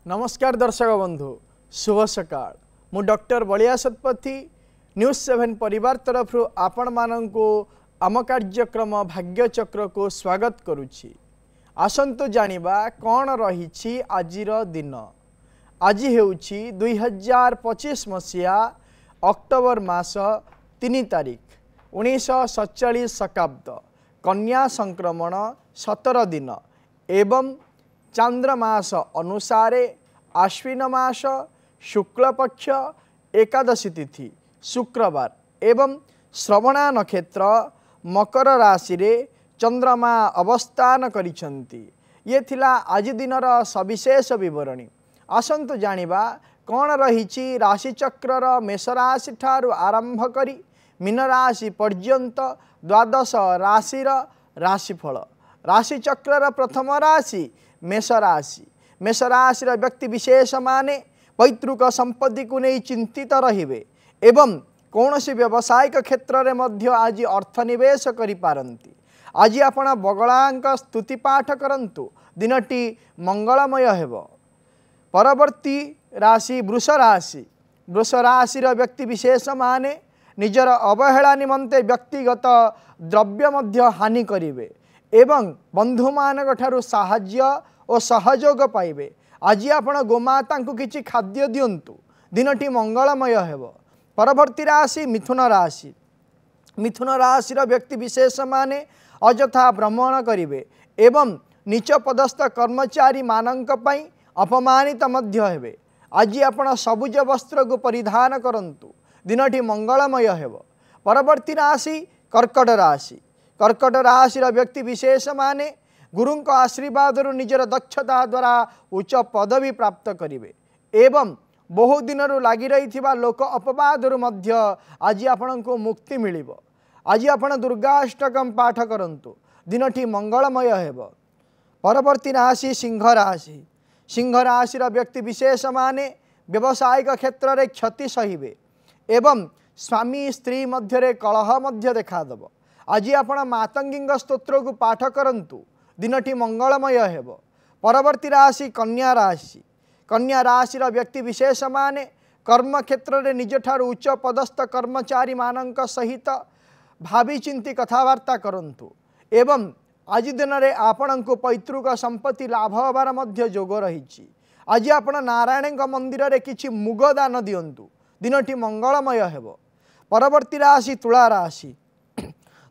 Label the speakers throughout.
Speaker 1: नमस्कार दर्शक बंधु शुभ सकाळ मु डॉक्टर बलिया सतपथी न्यूज 7 परिवार तरफ आपण मानंको आम कार्यक्रम भाग्यचक्र को स्वागत करुछि। आसंतु जानिबा कौन रही आजिर दिन। आज हेउछि 2025 मसीहा अक्टोबर मास 3 तारिख 1947 शकाब्द कन्या संक्रमण 17 दिन एवं चांद्रमास अनुसारे आश्विन मास शुक्ल पक्ष एकादशी तिथि शुक्रवार एवं श्रवणा नक्षत्र मकर राशि रे चंद्रमा अवस्थान करिसंती। ये थिला आज दिनर सविशेष विवरणी। आसंतु जानिबा कौन रही राशि चक्रर मेष राशि ठारू आरंभ करी मीन राशि पर्यंत द्वादश राशिर राशिफल। राशि चक्रर प्रथम राशि मेष राशि। मेष राशि व्यक्ति विशेष माने पैतृक संपत्ति को नहीं चिंतित रहिबे एवं कौन सी व्यावसायिक क्षेत्र में मध्य आज अर्थ निवेश करि पारंती। आज आपण बगलांक स्तुति पाठ करंतु दिनटी मंगलमय हेब। परवर्ती राशि वृष राशि। वृष राशि व्यक्ति विशेष माने निजर अवहेला निमंते व्यक्तिगत द्रव्य मध्य हानि करिवे एवं बंधु मानक ठारू साहाय्य और सहयोग पाइबे। आज आपण गोमाता को किछि खाद्य दियंतु दिनटी मंगलमय हेब। परवर्ती राशि मिथुन राशि। मिथुन राशि व्यक्ति विशेष माने अजथा भ्रमण करिवे एवं नीच पदस्थ कर्मचारी मानंक पई अपमानित मध्य हेबे। आज आपण सबुज वस्त्र को परिधान करंतु दिनटी मंगलमय हेब। परवर्ती राशि कर्कट राशि। कर्कट राशि व्यक्ति विशेष माने गुरु आशीर्वाद निजर दक्षता द्वारा उच्च पदवी प्राप्त करिवे एवं बहु दिन लगी रही लोक अपवाद आज आपण को मुक्ति मिलिबो। आज आपण दुर्गाष्टकम पाठ करंतु दिनटी मंगलमय हेब। परवर्ती राशि सिंह राशि। सिंह राशि व्यक्ति विशेष माने व्यावसायिक क्षेत्र में क्षति सहिबे एवं स्वामी स्त्री मध्य कलह मध्य देखादेव। आज आपण मातंगी स्तोत्र को पाठ करंतु दिनटी मंगलमय हेब। परवर्ती राशि कन्या राशि। कन्या राशि व्यक्ति विशेष माने कर्म क्षेत्र में निज ठारू उच्च पदस्थ कर्मचारी मानक सहित भावी चिंती कथबार्ता करंतु एवं आज दिन में आपण को पैतृक संपत्ति लाभ होबार मध्य जोग रही। आज आपण नारायण मंदिर रे किछि मुग दान दियंतु दिनटी मंगलमय हेब। परवर्ती राशि तुला राशि।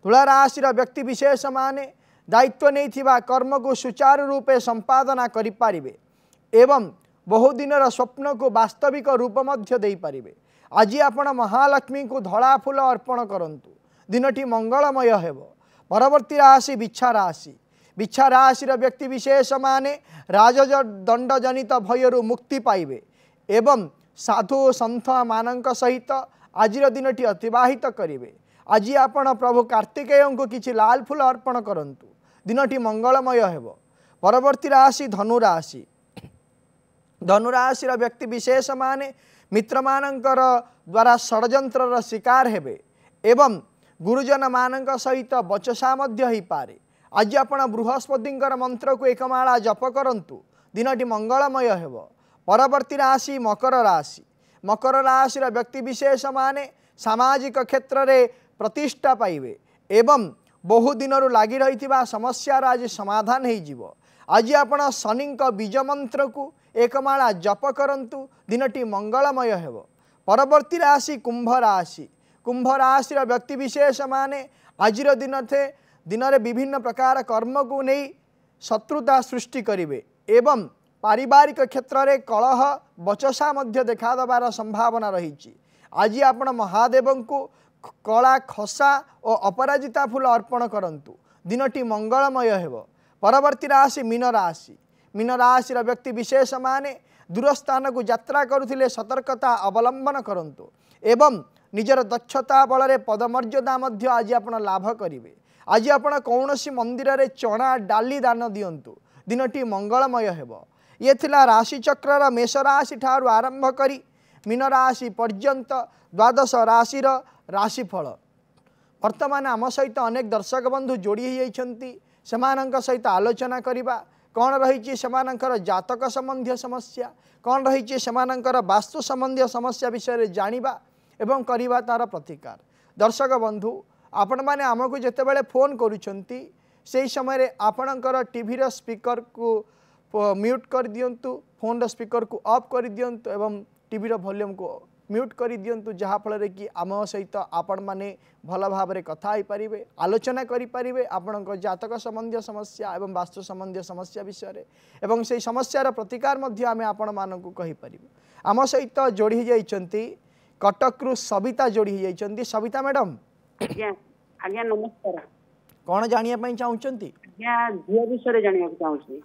Speaker 1: तुला राशि व्यक्ति विशेष माने दायित्व नहीं कर्म को सुचारू रूपे संपादना करि पारिबे एवं बहुदिनर स्वप्न को वास्तविक रूप मध्य दे पारिबे। आज आपण महालक्ष्मी को धड़ा फूल अर्पण करंतु दिनटी मंगलमय हेब। परवर्ती राशि बिच्छा राशि। बिच्छा राशि व्यक्ति विशेष माने राजदंड जनित भयरु मुक्ति पाइबे एवं साधु संत मानक सहित आजिर दिनटी अतिबाहित करिवे। आज आपण प्रभु कार्तिकेय को किछि लाल फूल अर्पण करंतु दिनटी मंगलमय हेब। परवर्ती राशि धनुराशि। धनुराशि व्यक्ति विशेष माने मित्र मानकर द्वारा षड्यंत्र शिकार हेबे एवं गुरुजन मानक सहित बचसा मध्य ही पारे। आज आपण बृहस्पति मंत्र को एक माला जप करंतु दिनटी मंगलमय हेब। परवर्ती राशि मकर राशि। मकर राशि व्यक्ति विशेष माने सामाजिक क्षेत्र में प्रतिष्ठा पाइबे एवं बहु दिन लगी रही समस्या आज समाधान हो। आज आपण शनि बीज मंत्र को एक माला जप करंतु दिनटी मंगलमय हेब। परवर्ती राशि कुंभ राशि। कुंभ राशि व्यक्ति विशेष माने आजिर दिन में विभिन्न प्रकार कर्म को नहीं शत्रुता सृष्टि करिवे एवं पारिवारिक क्षेत्र में कलह बचसा मध्य देखादेवार संभावना रही। आज आपण महादेव को कला खसा और अपराजिता फूल अर्पण करंतु दिनटी मंगलमय हेब। परवर्ती राशि मीन राशि। मीन राशि व्यक्ति विशेष माने दूरस्थान को यात्रा करुथिले सतर्कता अवलंबन करंतु एवं निजर दक्षता बल रे पदमर्यादा मध्य आज आपण लाभ करिवे। आज आपण कौनसी मंदिर रे चना डाली दान दियंतु दिनटी मंगलमय हेब। ये थिला राशि चक्रर मेष राशि ठारू आरंभ करी मीन राशि पर्यंत द्वादश राशिर राशिफल। वर्तमान आम सहित अनेक दर्शक बंधु जोड़ी होती सहित आलोचना करवा कौन रही सेमानंकर जातक संबंधी समस्या कौन रही सेमानंकर वास्तु संबंधी समस्या विषय जानिबा एवं करिबा तार प्रतिकार। दर्शक बंधु आपण माने आमको जेतेबेले फोन करूछंती से समय आपणकर टीवी रो स्पीकर को म्यूट कर दियंतु फोन रो स्पीकर को ऑफ कर दियंतु एवं टीवी रो वॉल्यूम को म्यूट कर दियंतु जहा फल कि आम सहित आपण माने भल भाव में कथा हो पारे आलोचना करें आपण जातक संबंधी समस्या एवं वास्तु संबंधी समस्या विषय एवं से समस्यार प्रतिकार आम आपण मानक कहीपर। आम सहित जोड़ी जाइछंती कटक रु सविता जोड़ी जाइछंती। सविता मैडम
Speaker 2: आज्ञा नमस्कार।
Speaker 1: कौन जानिया चाहूँगी?
Speaker 2: आज्ञा झील विषय जानिया चाहूँ।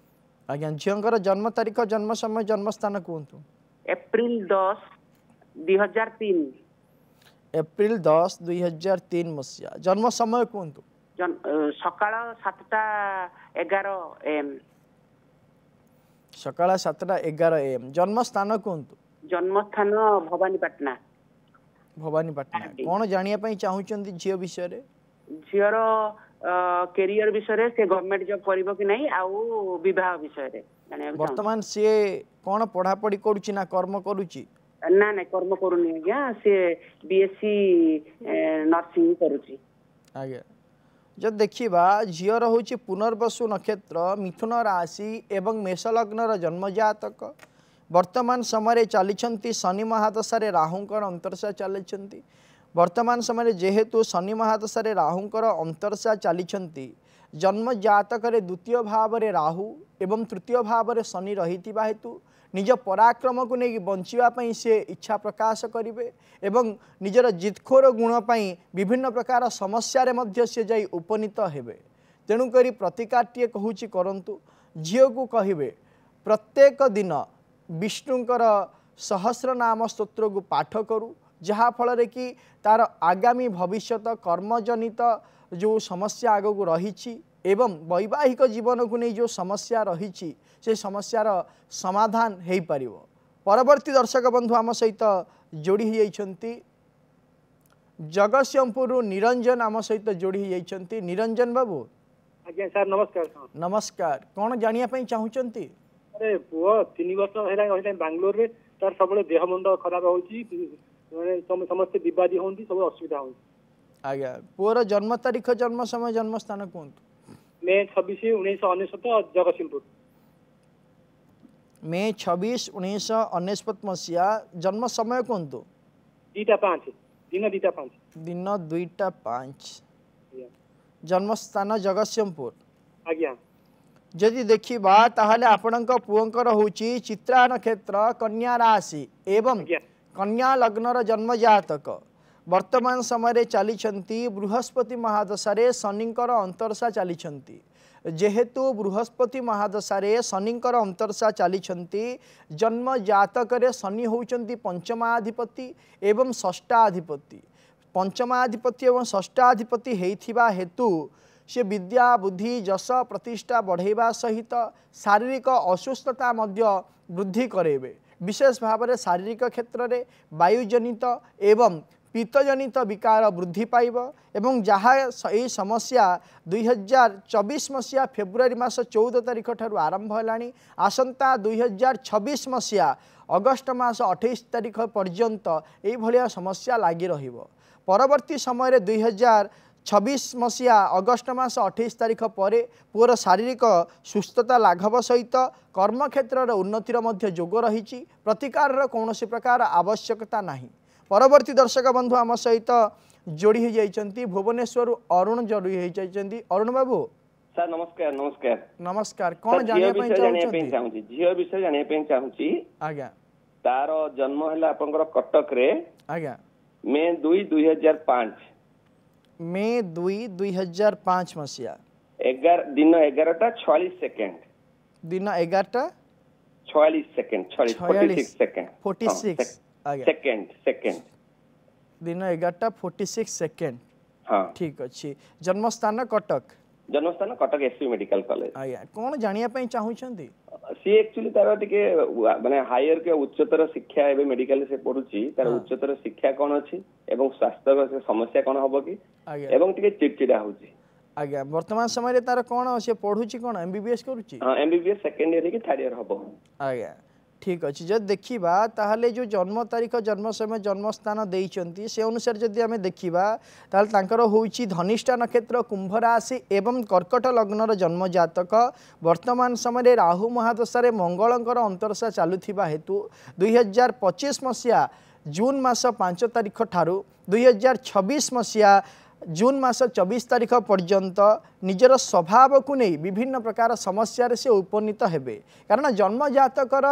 Speaker 1: आज्ञा झील जन्म तारीख जन्म समय जन्म स्थान कहतु।
Speaker 2: एप्रिल 10 2003।
Speaker 1: एप्रिल 10 2003 मसीहा। जन्म समय कहतु।
Speaker 2: सकाळ 7टा 11 AM।
Speaker 1: सकाळ 7टा 11 AM। जन्म स्थान कहतु।
Speaker 2: जन्म स्थान भवानीपाटना।
Speaker 1: भवानीपाटना। कौन जानिया चाहूँगी झील विषय?
Speaker 2: झीर कैरियर विषय से गवर्नमेंट जॉब करिवो कि नहीं आउ विवाह विषय
Speaker 1: वर्तमान सी कौन पढ़ापढ़ी करुची ना कर्म करुची?
Speaker 2: ना ना कर्म करूनी आज्ञा से बीएससी नर्सिंग करूची।
Speaker 1: आज्ञा जब देखिबा झीर होची पुनर्वसु नक्षत्र मिथुन राशि एवं मेष लग्न जन्म जातक वर्तमान समय चली शनि महादशा राहुंकर अंतरसा चली। वर्तमान समय जेहेतु शनि महादशा राहुंकर अंतरसा चली जन्म जातक द्वितीय भाव में राहु एवं तृतीय भाव में शनि रही हेतु निज पराक्रम को लेकिन बचापी से इच्छा प्रकाश करेंगे एवं निजर जिदखोर गुणपाई विभिन्न प्रकार समस्या से जाई उपनीत हेबे। तेणुक प्रतिकारटे कहूँ करंतु झील को कहे प्रत्येक दिन विष्णुंकर सहस्र नाम स्तोत्र को पाठ करू जहा फल कि तार आगामी भविष्यत कर्मजनित जो समस्या आगक रही एवं वैवाहिक जीवन को नहीं जो समस्या रही से समस्यार समाधान हो पार। परवर्ती दर्शक बंधु आम सहित जोड़ी जाइछंती जगतसिंहपुर निरंजन आम सहित जोड़ी जाइछंती। निरंजन बाबू।
Speaker 3: आज्ञा सर नमस्कार।
Speaker 1: नमस्कार। कौन जानिया चाहूँगी?
Speaker 3: अरे पुओ 3 वर्ष है बांग्लोर रे तार सब देह मुंड खराब होची समस्त विवादी होंदी सब असुविधा होंदी।
Speaker 1: आज्ञा पुओर जन्म तारीख जन्म समय जन्म स्थान कहतु।
Speaker 3: मे 26 1999 जगतसिंहपुर।
Speaker 1: मे 26 1999 मसीहा। जन्म समय कहतु।
Speaker 3: 2:05 दिन 2:05
Speaker 1: दिन 2:05। जन्म स्थान जगतसिंहपुर।
Speaker 3: आज्ञा
Speaker 1: जदि देखिबा ताहले आपणक पुओंकर होची चित्रा नक्षत्र कन्या राशि एवं कन्या लग्नर जन्म जातक वर्तमान समय चली बृहस्पति महादशा शनिंकर अंतरसा चली जेहेतु बृहस्पति महादशा शनिंकर अंतरसा चली जन्म जातक शनि होउचंती पंचमाधिपति एवं षष्ठाधिपति। पंचमाधिपति एवं षष्ठाधिपति हेइथिबा हेतु से विद्या बुद्धि जश प्रतिष्ठा बढ़ाइबा सहित शारीरिक असुस्थता मध्य वृद्धि करेबे। विशेष भाव में शारीरिक क्षेत्र में वायुजनित एवं पीतजनित विकार वृद्धि पाइब एवं जहाँ यही समस्या 2024 मसीहा फेब्रुआरी मास 14 तारिख ठारू आरंभ है आसंता 2026 मसीहा अगस्ट मास 28 तारिख पर्यंत यही समस्या लगी रहिबो। परवर्ती समय 2026 मसीहा अगस्ट मास 28 तारिख पर पुअर शारीरिक सुस्थता लाघव सहित कर्म क्षेत्र उन्नतिर मध्य जोग रही प्रतिकार कौन प्रकार आवश्यकता नहीं। परवर्ती दर्शक बंधु आम सहित जोड़ी जाइछंती भुवनेश्वर अरुण जोड़ी जाइछंती। अरुण बाबू
Speaker 4: सर नमस्कार। नमस्कार
Speaker 1: नमस्कार। कौन जानिया पे
Speaker 4: चाहूची? झियो विषय जानिया पे चाहूची।
Speaker 1: आज्ञा
Speaker 4: तार जन्म है आपनकर कटक रे।
Speaker 1: आज्ञा
Speaker 4: मे 2 2005।
Speaker 1: मे 2 2005 मसीहा
Speaker 4: दिन 11:46 सेकेंड।
Speaker 1: दिन 11:46
Speaker 4: सेकेंड 46 सेकेंड
Speaker 1: 46
Speaker 4: सेकेंड
Speaker 1: दिन 11:46 सेकेंड।
Speaker 4: हाँ
Speaker 1: ठीक अच्छी। जन्मस्थान कटक।
Speaker 4: जन्मस्थान कटक एसपी मेडिकल कॉलेज।
Speaker 1: आज्ञा कौन जानिया पे चाहूछंती?
Speaker 4: सी एक्चुअली तार टिके माने हायर के उच्चतर शिक्षा एबे मेडिकल से पढुची तार उच्चतर शिक्षा कोन अछि एवं स्वास्थ्य समस्या कोन हबो कि एवं टिके चिड़चिड़ा होची।
Speaker 1: आज्ञा वर्तमान समय तार कौन से पढ़ुची कौन एमबीबीएस करुची
Speaker 4: एमबीबीएस सेकेंड इयर की थर्ड इयर हबो
Speaker 1: आज्ञा ठीक अच्छे जब देखा ताहले जो जन्म तारीख जन्म समय जन्म स्थान देइचंती से अनुसार जदि आम देखा ताहले तांकर होउची धनिष्ठा नक्षत्र कुंभ राशि एवं कर्कट लग्नर जन्म जातक वर्तमान समय राहु महादशारे मंगलंकर अंतरशा चलुथिबा हेतु 2025 मसीहा जून मास 5 तारीख ठारू 2026 मसीहा जून मास 24 तारीख पर्यंत निजर स्वभाव को नहीं विभिन्न प्रकार समस्या से उपनीत हेबे कारण जन्म जातकर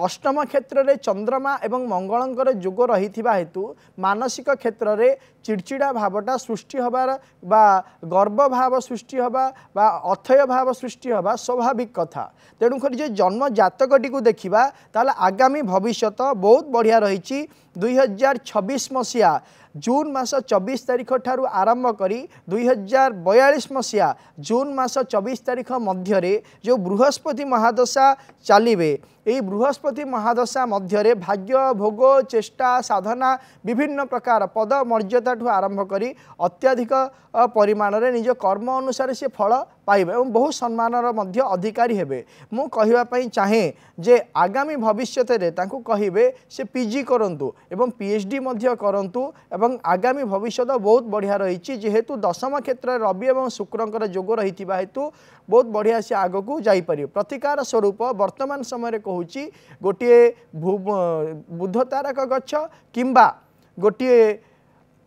Speaker 1: अष्टम क्षेत्र में चंद्रमा एवं मंगलंकर जोग रही हेतु मानसिक क्षेत्र में चिड़चिड़ा भावटा सृष्टि हबार बा गर्व भाव सृष्टि हबा बा अथय भाव सृष्टि हबा स्वाभाविक कथा तेणुक जो जन्म जातकटी को देखा ताले आगामी भविष्य बहुत बढ़िया रही 2026 मसीहा जून मास 24 तारीख ठारू आरंभ करी 2042 मसीहा जून मास 24 तारीख मध्य जो बृहस्पति महादशा चलिए यही बृहस्पति महादशा मध्य भाग्य भोग चेष्टा साधना विभिन्न प्रकार पद मर्यादा ठू आरंभ करी अत्याधिक परिमाण रे निज कर्म अनुसार से फल पाइबे और बहुत सम्मान अधिकारी हेबे मु कहिबा चाहे जे आगामी भविष्य रे तांको कहिबे से पीजी करंतु एवं पीएचडी मध्य करंतु एवं आगामी भविष्य बहुत बढ़िया रही जेहेतु दशम क्षेत्र रवि और शुक्रंकर जोग रही हेतु बहुत बढ़िया से आग को जापर प्रतिकार स्वरूप वर्तमान समय कहूँ गोटे बुध तारक गछ किंबा गोटे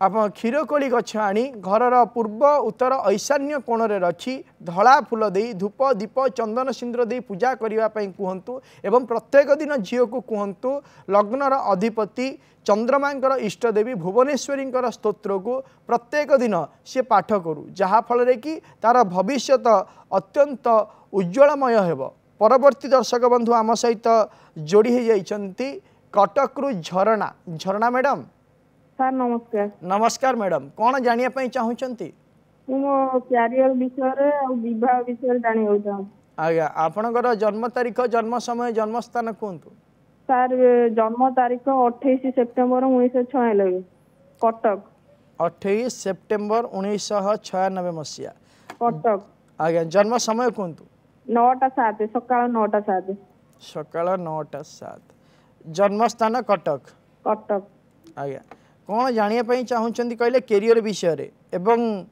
Speaker 1: आप क्षीरकोली गछ आनी घरर पूर्व उत्तर ईशान्य कोण रे रखी धला फूल दे धूप दीप चंदन सिंदूर दे पूजा करने कहतु एवं प्रत्येक दिन झील को कहतु लग्नर अधिपति चंद्रमांकर इष्टदेवी भुवनेश्वरी स्तोत्र को प्रत्येक दिन सी पाठ करू जहाँफल कि तार भविष्य अत्यंत उज्ज्वलमय हेब परवर्ती दर्शक बंधु आम सहित जोड़ी हो जाइछंती कटकरू झरणा झरणा मैडम
Speaker 5: सर नमस्कार
Speaker 1: नमस्कार मैडम कौन जानिया पई चाहुचंती
Speaker 5: मो कैरियर विषय रे और विवाह विषय जानियो चाहू
Speaker 1: आज्ञा आपनकर जन्म तारीख जन्म समय जन्म स्थान कहतु
Speaker 5: सर जन्म तारीख 28 सेप्टेम्बर 1996 कटक
Speaker 1: 28 सेप्टेम्बर 1996 मसीहा
Speaker 5: कटक
Speaker 1: आज्ञा जन्म समय कहतु
Speaker 5: 9:07 सकाळ 9:07
Speaker 1: सकाळ 9:07 जन्म स्थान कटक
Speaker 5: कटक
Speaker 1: आज्ञा कौन जानिया पई चाहुचंती कहले कैरियर विषय रे एवं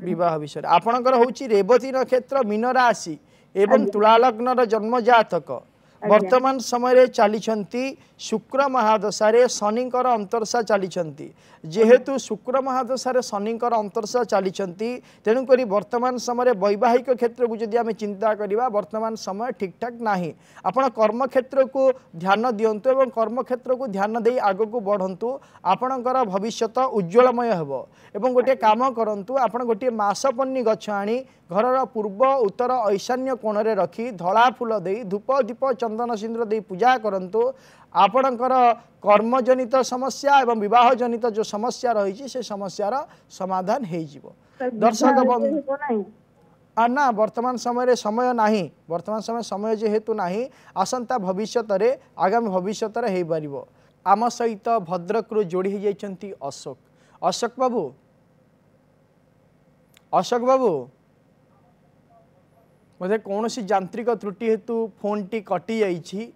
Speaker 5: विवाह
Speaker 1: विषय आपणकर होची रेवती नक्षत्र मीन राशि एवं तुला लग्नर जन्म जातक वर्तमान समय चली शुक्र महादशारे शनिकर अंतरशा चली जेहेतु शुक्र महादशारे शनिकर अंतरशा चली तेणुक वर्तमान समय वैवाहिक क्षेत्र को जदि आम चिंता करवा वर्तमान समय ठीक ठाक नहीं आपण कर्म क्षेत्र को ध्यान दिंतु एवं कर्म क्षेत्र को ध्यान दे आग को बढ़ंतु आपणकर भविष्य उज्ज्वलमय हेब एवं गोटे काम करंतु आपण गोटे मासपन्नी गछ आनी घरर पूर्व उत्तर ईशान्य कोण रे रखी धला फूल दे धूप दीप चंदन सिंदूर दे पूजा करंतु आपणकर कर्मजनित समस्या एवं विवाह जनित जो समस्या रही से समस्यार समाधान हो दर्शक बंधु ना वर्तमान समय समय नाही वर्तमान समय जेहेतु नाही आसंता भविष्य रे आगामी भविष्य रे हो पार आम सहित भद्रक जोड़ी हो जाइछंती अशोक अशोक बाबू बोधे कौन सी यांत्रिक त्रुटि हेतु फोन टी कटि जाइछि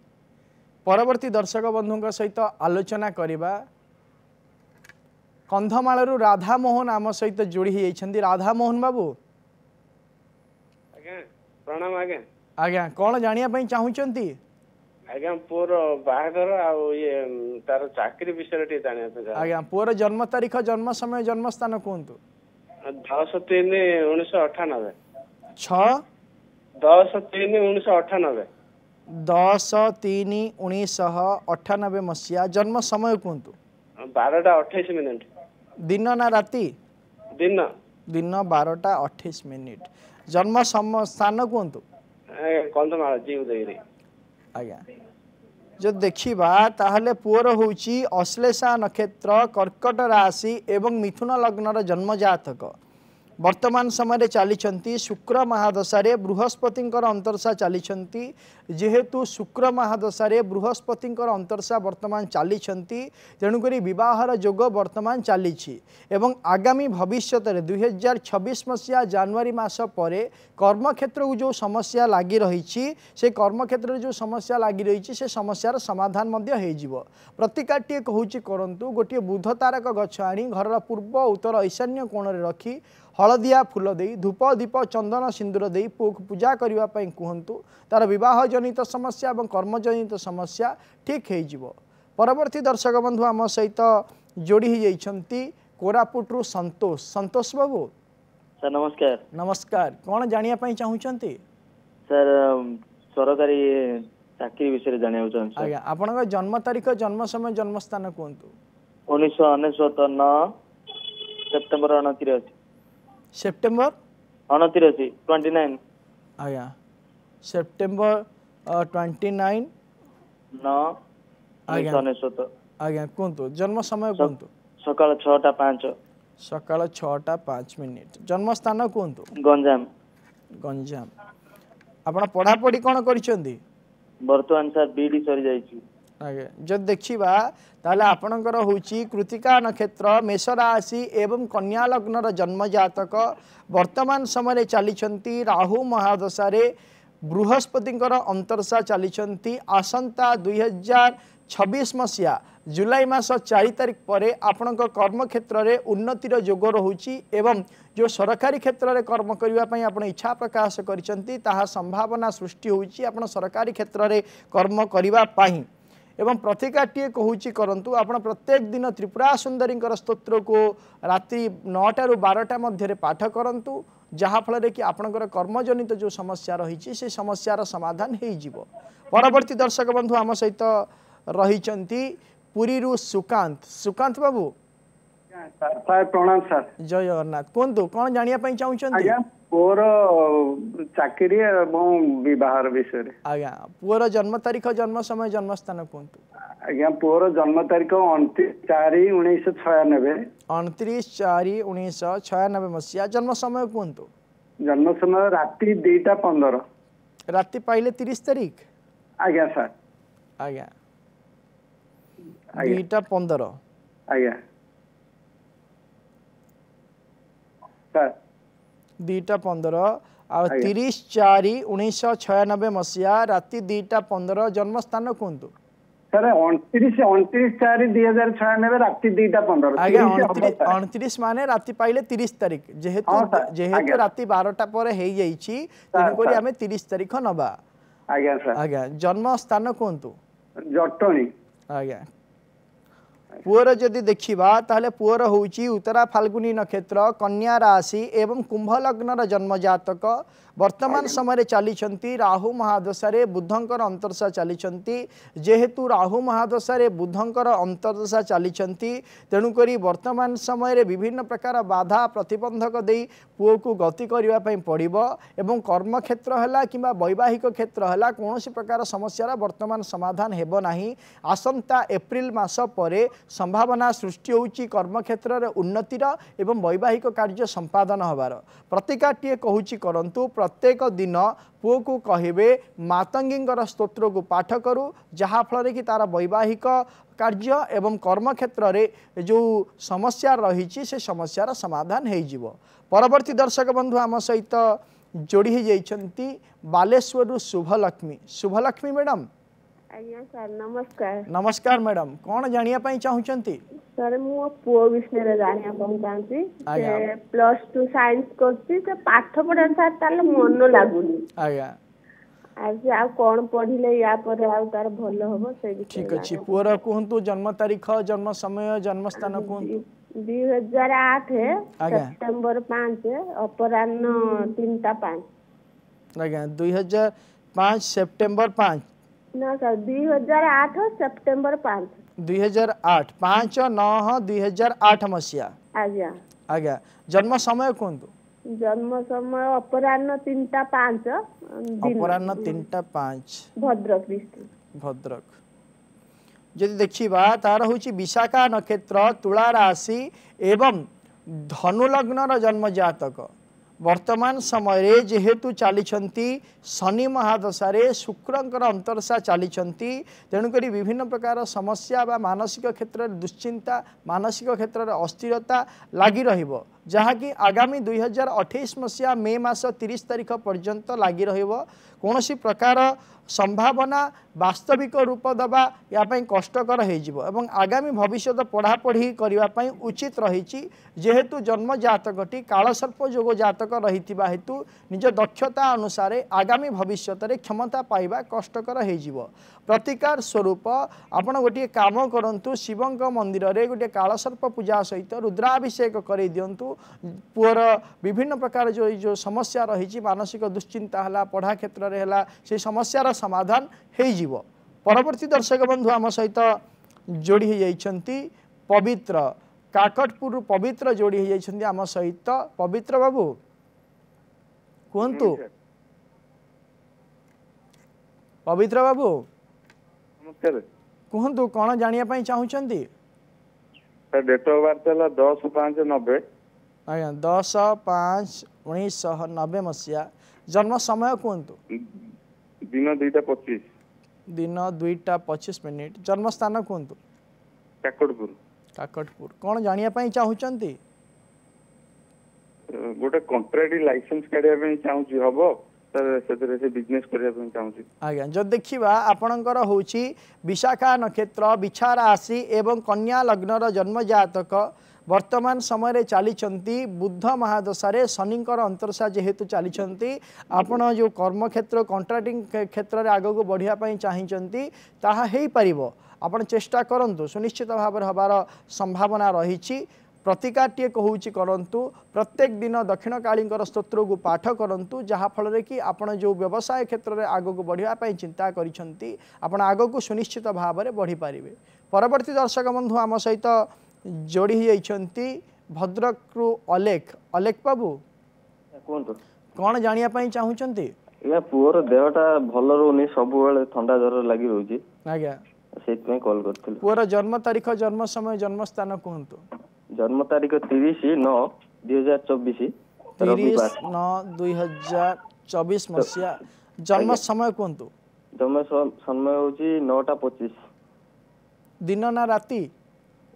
Speaker 1: परवर्ती दर्शक बंधु सहित आलोचना करवा कंधमालू राधामोहन आम सहित जोड़ी हो जाइछंती राधामोहन बाबू
Speaker 6: प्रणाम आज्ञा
Speaker 1: आज्ञा कौन जानिया पई चाहुचंती
Speaker 6: आज्ञा पुर बाहागर आ ये तार चाकरी विषय टे जानिया पे
Speaker 1: आज्ञा पुर जन्म तारीख जन्म समय जन्म स्थान कहतु
Speaker 6: 10/3/1998
Speaker 1: 6
Speaker 6: 10/3/1998
Speaker 1: 10/3/1998 मसीहा जन्म समय कहतु
Speaker 6: 12:28
Speaker 1: दिन ना राति
Speaker 6: दिन
Speaker 1: दिन 12:28 जन्म स्थान कहतु
Speaker 6: कंधमाल जीवदेवी
Speaker 1: आज्ञा जो देखा ताहले पुअर होची अश्लेषा नक्षत्र कर्कट राशि एवं मिथुन लग्नर जन्म जातक वर्तमान समय चली शुक्र महादशा बृहस्पति अंतरसा चली जेहेतु शुक्र महादशा बृहस्पति अंतरसा वर्तमान चली तेणुक विवाहर जोग वर्तमान चली आगामी भविष्य 2026 मसीहा जनवरी मास पर कर्मक्षेत्र को जो समस्या लगी रही से कर्मक्षेत्र जो समस्या लगी रही से समस्यार समाधान प्रतिकाटे कहूँ करंतु गोटे बुध तारक गछ आनी घर पूर्व उत्तर ईशान्य कोण में रखी हलदिया फूल दे धूप दीप चंदन सिंदूर दे पूजा करने कहतु तार विवाह जनित समस्या और कर्मजनित समस्या ठीक हो परवर्ती दर्शक बंधु आम सहित जोड़ी जाती कोरापुटू संतोष संतोष बाबू
Speaker 7: सर नमस्कार।
Speaker 1: नमस्कार कौन जानापी चाहूँगी
Speaker 7: सर सरकारी चाकरी विषय जाना चाहूँ
Speaker 1: आज्ञा आपण जन्म तारीख जन्म समय जन्म स्थान कहतु
Speaker 7: 1999 सेप्टेम्बर 29
Speaker 1: सेप्टेम्बर
Speaker 7: 29
Speaker 1: आज्ञा सेप्टेम्बर 29
Speaker 7: 9 1999
Speaker 1: आज्ञा कहतु जन्म समय कहतु
Speaker 7: सकाळ 6:05
Speaker 1: सकाळ 6:05 जन्म स्थान कहतु
Speaker 7: गंजाम
Speaker 1: गंजाम आपण पढ़ापढ़ी कौन करिसेंती
Speaker 7: वर्तमान सर बीडी सरी जाइछि
Speaker 1: आगे जब देखिबा ताले आपणकर होची कृतिका नक्षत्र मेष राशि एवं कन्या लग्नर जन्म जातक वर्तमान समय चली राहु महादशा बृहस्पतिंकर अंतरसा चली आसंता 2026 मसीहा जुलाई मास 4 तारिख पर आपण कर्म क्षेत्र में उन्नतिर जोग रोची एवं जो सरकारी क्षेत्र में कर्म करने आप इच्छा प्रकाश कर संभावना सृष्टि होची आपण सरकारी क्षेत्र में कर्म करने एवं प्रतिकाटे कहूँ करंतु आपण प्रत्येक दिन त्रिपुरा सुंदरी स्तोत्र को रात्रि 9 ରୁ 12 मध्य पाठ करंतु जहाँफल कि आपणकर कर्मजनित जो समस्या रही से समस्यार समाधान हो परवर्ती दर्शक बंधु आम सहित रही पुरी सुकांत सुकांत बाबू
Speaker 8: सर प्रणाम सर
Speaker 1: जय जगन्नाथ कहतु कौन जानापी चाहूँगी
Speaker 8: पुअर चाकरी विवाह विषय
Speaker 1: आज्ञा पुअर जन्म तारीख जन्म समय जन्म स्थान कहतु
Speaker 8: आज्ञा पुअर जन्म तारीख 29/4/1996
Speaker 1: 29/4/1996 मसीहा जन्म समय कहतु
Speaker 8: जन्म समय राति 2:15
Speaker 1: राति पाइले 30 तारीख
Speaker 8: आज्ञा सर
Speaker 1: आज्ञा 2:15
Speaker 8: आज्ञा सर
Speaker 1: 2:15 आ 30/4/1996 मसीहा राति 2:15 जन्म स्थान कहतु
Speaker 8: सर 29/4/2096 राति 2:15
Speaker 1: आज्ञा 29 माने राति पाइले 30 तारीख जेहेतु राति 12टा पर हो जाइछि तेणुकरी आमे 30 तारीख नबा
Speaker 8: आज्ञा सर
Speaker 1: आज्ञा जन्म स्थान कहतु
Speaker 8: जटणी
Speaker 1: आज्ञा पुअर जदि देखिबा ताहले पुअर होउची उत्तरा फाल्गुनी नक्षत्र कन्या राशि एवं कुंभ लग्नर जन्म जातक वर्तमान समय चली राहु महादशा बुधंकर अंतरसा चली जेहेतु राहु महादशा बुधंकर अंतरदशा चली तेणुक वर्तमान समय विभिन्न प्रकार बाधा प्रतिबंधक दे पुओ को गति करने पड़ो एवं कर्म क्षेत्र है कि वैवाहिक क्षेत्र है कौन प्रकार समस्या वर्तमान समाधान हेबना आसंता एप्रिल मास पर संभावना सृष्टि होची कर्म क्षेत्र में उन्नतिर एवं वैवाहिक कार्य संपादन होबार प्रतिकाटे कहूँ करंतु प्रत्येक दिन पुओ को कहे मातंगी स्तोत्र को पाठ करू जहाँफल कि तार वैवाहिक कार्य एवं कर्म क्षेत्र में जो समस्या रही से समस्यार समाधान हो परवर्ती दर्शक बंधु आम सहित जोड़ी जाइछंती बालेश्वर शुभलक्ष्मी मैडम
Speaker 5: आज्ञा सर नमस्कार
Speaker 1: नमस्कार मैडम कौन जानिया चाहूँगी
Speaker 5: सर मो पुओ विषय जानिया चाहूँगी +2 साइंस करती पाठ पढ़ा सर तार मन लगुनि
Speaker 1: आज्ञा
Speaker 5: आज आ कौन पढ़िले या पर आ तार भल होबो से
Speaker 1: ठीक अछि पुअर कहंतु जन्म तारीख जन्म समय जन्म स्थान कहंतु
Speaker 5: 2008 सेप्टेम्बर 5 अपराह्न 3:05
Speaker 1: आज्ञा 2005 सेप्टेम्बर 5
Speaker 5: ना सर 2008 सेप्टेम्बर 5
Speaker 1: 2008 5/9/2008 मसीहा
Speaker 5: आज्ञा
Speaker 1: आज्ञा जन्म समय कहंतु
Speaker 5: जन्म समय अपराह्न 3:05
Speaker 1: अपराह्न 3:05
Speaker 5: भद्रक डिस्ट्रिक्ट
Speaker 1: भद्रक जदि देखिबा तार होची विशाखा नक्षत्र तुला राशि एवं धनु लग्नर जन्म जातक वर्तमान समय जेहेतु चली शनि महादशा शुक्रंकर अंतरसा चली तेणुक विभिन्न प्रकार समस्या बा मानसिक क्षेत्र में दुश्चिंता मानसिक क्षेत्र में अस्थिरता लगी रहिबो जहाँकि आगामी 2028 मसीहा मे मास 30 तारिख पर्यंत लगी रहिबो कौनसी प्रकार संभावना वास्तविक रूप दबा यापाई कष्टकर हो एवं आगामी भविष्य पढ़ापढ़ी करने उचित रही जेहेतु जन्म जातकटी कालसर्प जोग जातक रही हेतु निज दक्षता अनुसार आगामी भविष्य में क्षमता पाइबा कष्टकर हो प्रतिकार स्वरूप आपण गोटे काम करूँ शिवं मंदिर में गोटे कालसर्प पूजा सहित रुद्राभिषेक कर दिंतु पुअर विभिन्न प्रकार जो समस्या रही मानसिक दुश्चिंता है पढ़ा क्षेत्र में से समस्यार समाधान हो परवर्ती दर्शक बंधु आम सहित जोड़ी होती पवित्र काकटपुर पवित्र जोड़ी होती आम सहित पवित्र बाबू कहतु पवित्र बाबू
Speaker 9: नमस्कार
Speaker 1: कहतु कौन जानापी चाहूँगी
Speaker 9: डेट ऑफ बर्थ है 10/5/90
Speaker 1: आज्ञा 10/5/1990 मसीहा जन्म समय कहतु
Speaker 9: दिन 2:25
Speaker 1: दिन 2:25 जन्म स्थान कहतु
Speaker 9: काकटपुर
Speaker 1: काकटपुर कौन जानापी चाहूँगी
Speaker 9: गोटे कंट्राक्ट लाइसेंस काढिया चाहूँ हम से बिजनेस करने चाहूँ
Speaker 1: आज्ञा जो देखा आपणकर हूँ विशाखा नक्षत्र बिछा राशि एवं कन्या लग्नर जन्म जातक वर्तमान समय चली बुद्ध महादशा शनिकर अंतरसा जेहेतु चली आपण जो कर्म क्षेत्र कंट्राक्टिंग क्षेत्र में आगक बढ़ापी चाहती ताहा पारिबो आपण चेष्टा करंतु सुनिश्चित भाव हबार संभावना रही प्रतिकार टे कहूँ करंतु प्रत्येक दिन दक्षिण काली स्तोत्र को पाठ करंतु जहाँफल कि आपण जो व्यवसाय क्षेत्र में आगक बढ़ापी चिंता करिसेंती आपण आगक सुनिश्चित भाव में बढ़ी पारिबे परवर्ती दर्शक बंधु आम सहित जोड़ी होती भद्रक रु अलेख बाबू
Speaker 7: कहतु
Speaker 1: कौन जानापी चाहूँगी
Speaker 7: पुअर देहटा भल रोनी सब थंडा ज्वर लगी रोजी
Speaker 1: आज्ञा
Speaker 7: से कॉल करथिल
Speaker 1: पुअर जन्म तारीख जन्म समय जन्म स्थान कहतु
Speaker 7: जन्म तारीख 30/9/2024
Speaker 1: 30/9/2024 मसीहा जन्म समय कहतु
Speaker 7: जन्म समय होची 9:25
Speaker 1: दिन ना राति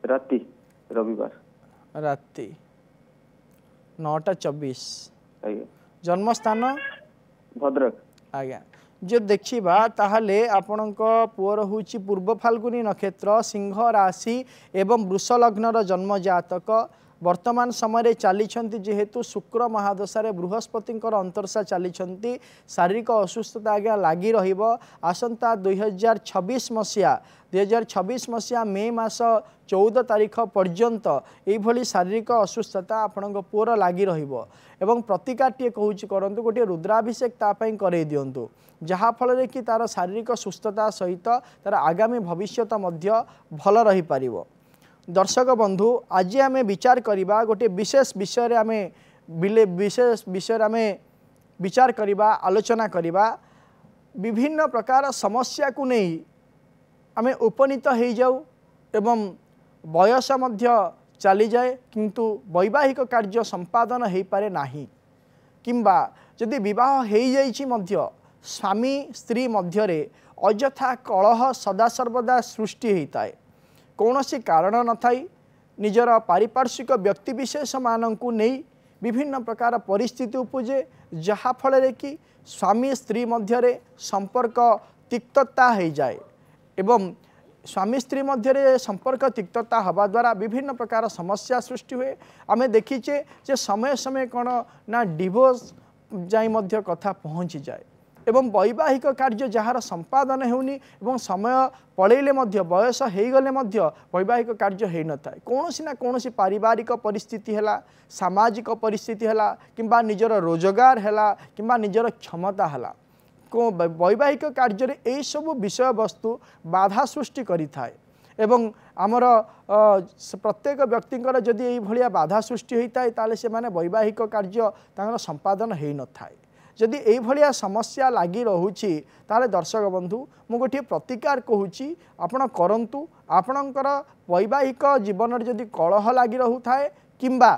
Speaker 7: राति रविवार
Speaker 1: राति 9:24
Speaker 7: आज्ञा
Speaker 1: जन्म स्थान
Speaker 7: भद्रक
Speaker 1: आज्ञा जो देखा ताहले आपणक पुअर हूँ पूर्व फाल्गुनी नक्षत्र सिंह राशि एवं वृष लग्नर जन्म जातक वर्तमान समय चली जेहेतु शुक्र महादशा बृहस्पति अंतरसा चली शारीरिक असुस्थता आज्ञा लगी आसंता 2026 मसीहा मे मास 14 तारिख पर्यंत यही शारीरिक असुस्थता आपण पुअर लगी एवं प्रतिकार टे कहूँ करंतु गोटे रुद्राभिषेक तापाई करे दिंतु जहाँफल कि तार शारीरिक सुस्थता सहित तार आगामी भविष्य भल रही पारिबो दर्शक बंधु आज आम विचार करवा गोटे विशेष विषय आम विचार करवा आलोचना करवा विभिन्न प्रकार समस्या को नहीं आम उपनीत हो जाऊ एवं बयस चली जाए किंतु वैवाहिक कार्य संपादन हो पारे नाही किंबा जदि विवाह हो जाइछि स्वामी स्त्री मध्यरे अଯଥା कलह सदासर्वदा सृष्टि होता है कौन सी कारण न थाई निजर पारिपार्श्विक व्यक्तिविशेष मानू नहीं विभिन्न प्रकार परिस्थिति उपजे जहाँफल कि स्वामी स्त्री मध्यरे संपर्क तिक्तता हो जाए एवं स्वामी स्त्री मध्यरे संपर्क तिक्तता हवा द्वारा विभिन्न प्रकार समस्या सृष्टि हुए आमे देखीचे जे समय समय कौन ना डिवोर्स जाई मध्य कथा पहुँची जाए एवं वैवाहिक कार्य जार संपादन होनी एवं समय पलैले बयस होगले वैवाहिक कार्य हो न था कौन ना कौन पारिवारिक परिस्थिति है सामाजिक परिस्थिति है किंबा निजर रोजगार है किंबा निजर क्षमता है वैवाहिक कार्य यही सब विषय वस्तु बाधा सृष्टि करिथाए एवं आमर प्रत्येक व्यक्तिंकर जदि यही भलिया बाधा सृष्टि होता है ताले से माने वैवाहिक कार्य तांकर संपादन हो न थाए जदि यही भलिया समस्या लगी रोचे ताले दर्शक बंधु मु गोटे प्रतिकार कहूँ आपण करंतु आपणकर वैवाहिक जीवन में जदि कलह लगी रोए किंबा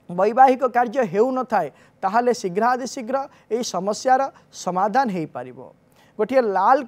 Speaker 1: वैवाहिक कार्य हेउ न थाए ताहले शीघ्रादि शीघ्र यही समस्यार समाधान हो पार। गोटे लाल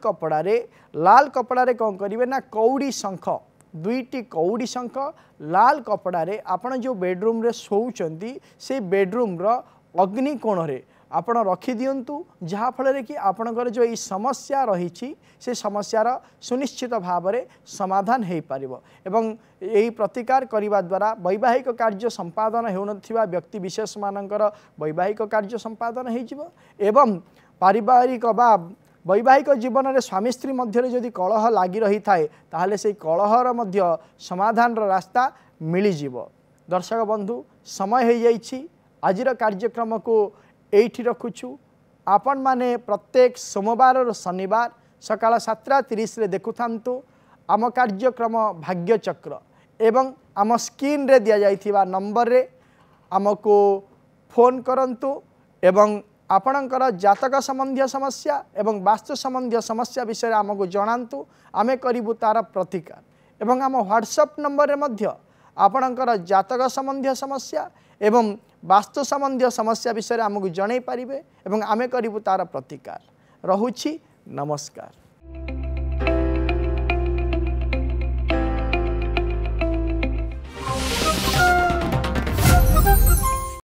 Speaker 1: कपड़ा कौन करेंगे ना कौड़ी शंख दुईटी कौड़ी शंख लाल कपड़े आपण जो बेडरूम रे शोचंती से बेडरूम रो अग्नि कोण रे आपण रखी दियंतु जहाँ फल कि आपणकर जो ये समस्या रही से समस्यार सुनिश्चित भाव में समाधान हो पार एवं यही प्रतिकार करने द्वारा वैवाहिक कार्य संपादन होउनथिबा व्यक्ति विशेष मानकर वैवाहिक कार्य संपादन हो एवं पारिवारिक बा वैवाहिक जीवन में स्वामी स्त्री मध्य जदि कलह लगी रही थाए ताहले से कलहर मध्य समाधान रास्ता मिलजिव। दर्शक बंधु समय हो जाइछि आजिर कार्यक्रम को एठी रखुछु। आपण माने प्रत्येक सोमवार और शनिवार सकाळ 7:30 रे देखुथांतु आम कार्यक्रम भाग्य चक्र एवं आम स्क्रीन रे दिया जाइथिबा नंबर रे आमको फोन करंतु एवं आपणकर जातक संबंधी समस्या एवं वास्तु संबंधी समस्या विषय आमको जनातु आमे करिबु तार प्रतिकार एवं आम व्हाट्सएप नंबर रे मध्य आपणकर जातक संबंधी समस्या एवं वास्तु संबंधी समस्या विषय आमको जणै पारिबे एवं आमे करिबु तार प्रतिकार। रहुछि नमस्कार।